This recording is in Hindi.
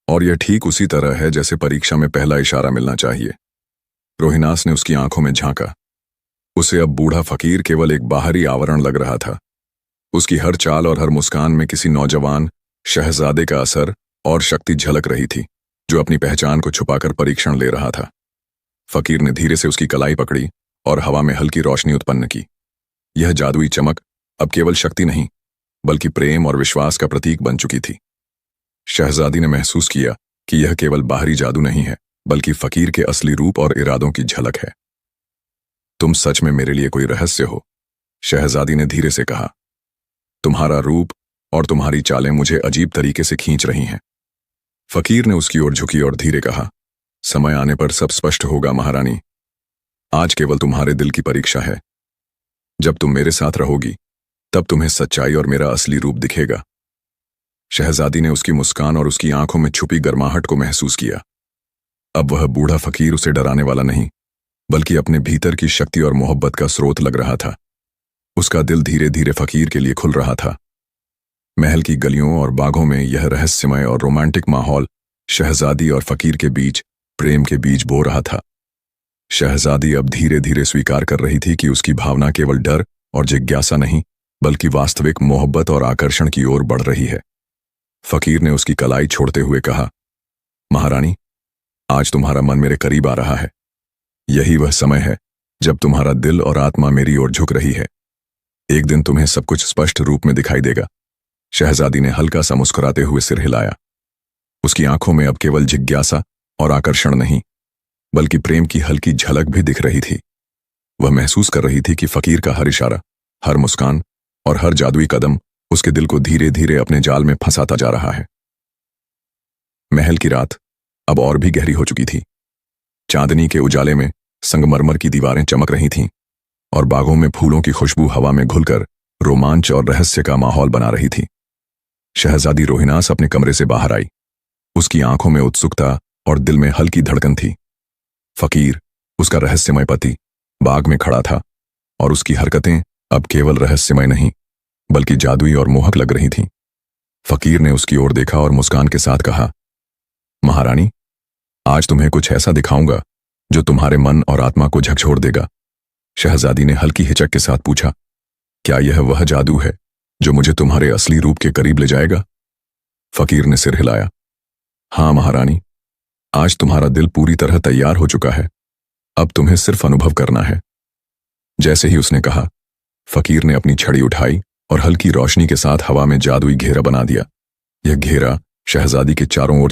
और यह ठीक उसी तरह है जैसे परीक्षा में पहला इशारा मिलना चाहिए। रोहिनास ने उसकी आंखों में झांका। उसे अब बूढ़ा फकीर केवल एक बाहरी आवरण लग रहा था। उसकी हर चाल और हर मुस्कान में किसी नौजवान शहजादे का असर और शक्ति झलक रही थी, जो अपनी पहचान को छुपाकर परीक्षण ले रहा था। फकीर ने धीरे से उसकी कलाई पकड़ी और हवा में हल्की रोशनी उत्पन्न की। यह जादुई चमक अब केवल शक्ति नहीं, बल्कि प्रेम और विश्वास का प्रतीक बन चुकी थी। शहजादी ने महसूस किया कि यह केवल बाहरी जादू नहीं है, बल्कि फकीर के असली रूप और इरादों की झलक है। तुम सच में मेरे लिए कोई रहस्य हो, शहजादी ने धीरे से कहा। तुम्हारा रूप और तुम्हारी चालें मुझे अजीब तरीके से खींच रही हैं। फकीर ने उसकी ओर झुकी और धीरे कहा, समय आने पर सब स्पष्ट होगा महारानी। आज केवल तुम्हारे दिल की परीक्षा है। जब तुम मेरे साथ रहोगी, तब तुम्हें सच्चाई और मेरा असली रूप दिखेगा। शहजादी ने उसकी मुस्कान और उसकी आंखों में छुपी गर्माहट को महसूस किया। अब वह बूढ़ा फकीर उसे डराने वाला नहीं, बल्कि अपने भीतर की शक्ति और मोहब्बत का स्रोत लग रहा था। उसका दिल धीरे धीरे फकीर के लिए खुल रहा था। महल की गलियों और बागों में यह रहस्यमय और रोमांटिक माहौल शहजादी और फकीर के बीच प्रेम के बीज बो रहा था। शहजादी अब धीरे धीरे स्वीकार कर रही थी कि उसकी भावना केवल डर और जिज्ञासा नहीं, बल्कि वास्तविक मोहब्बत और आकर्षण की ओर बढ़ रही है। फकीर ने उसकी कलाई छोड़ते हुए कहा, महारानी, आज तुम्हारा मन मेरे करीब आ रहा है। यही वह समय है जब तुम्हारा दिल और आत्मा मेरी ओर झुक रही है। एक दिन तुम्हें सब कुछ स्पष्ट रूप में दिखाई देगा। शहजादी ने हल्का सा मुस्कुराते हुए सिर हिलाया। उसकी आंखों में अब केवल जिज्ञासा और आकर्षण नहीं, बल्कि प्रेम की हल्की झलक भी दिख रही थी। वह महसूस कर रही थी कि फकीर का हर इशारा, हर मुस्कान और हर जादुई कदम उसके दिल को धीरे धीरे अपने जाल में फंसाता जा रहा है। महल की रात अब और भी गहरी हो चुकी थी। चांदनी के उजाले में संगमरमर की दीवारें चमक रही थीं और बागों में फूलों की खुशबू हवा में घुलकर रोमांच और रहस्य का माहौल बना रही थी। शहजादी रोहिनास अपने कमरे से बाहर आई। उसकी आंखों में उत्सुकता और दिल में हल्की धड़कन थी। फकीर, उसका रहस्यमय पति, बाग में खड़ा था और उसकी हरकतें अब केवल रहस्यमय नहीं, बल्कि जादुई और मोहक लग रही थीं। फकीर ने उसकी ओर देखा और मुस्कान के साथ कहा, महारानी, आज तुम्हें कुछ ऐसा दिखाऊंगा जो तुम्हारे मन और आत्मा को झकझोर देगा। शहजादी ने हल्की हिचक के साथ पूछा, क्या यह वह जादू है जो मुझे तुम्हारे असली रूप के करीब ले जाएगा? फकीर ने सिर हिलाया। हाँ महारानी, आज तुम्हारा दिल पूरी तरह तैयार हो चुका है। अब तुम्हें सिर्फ अनुभव करना है। जैसे ही उसने कहा, फकीर ने अपनी छड़ी उठाई और हल्की रोशनी के साथ हवा में जादुई घेरा बना दिया। यह घेरा शहजादी के चारों ओर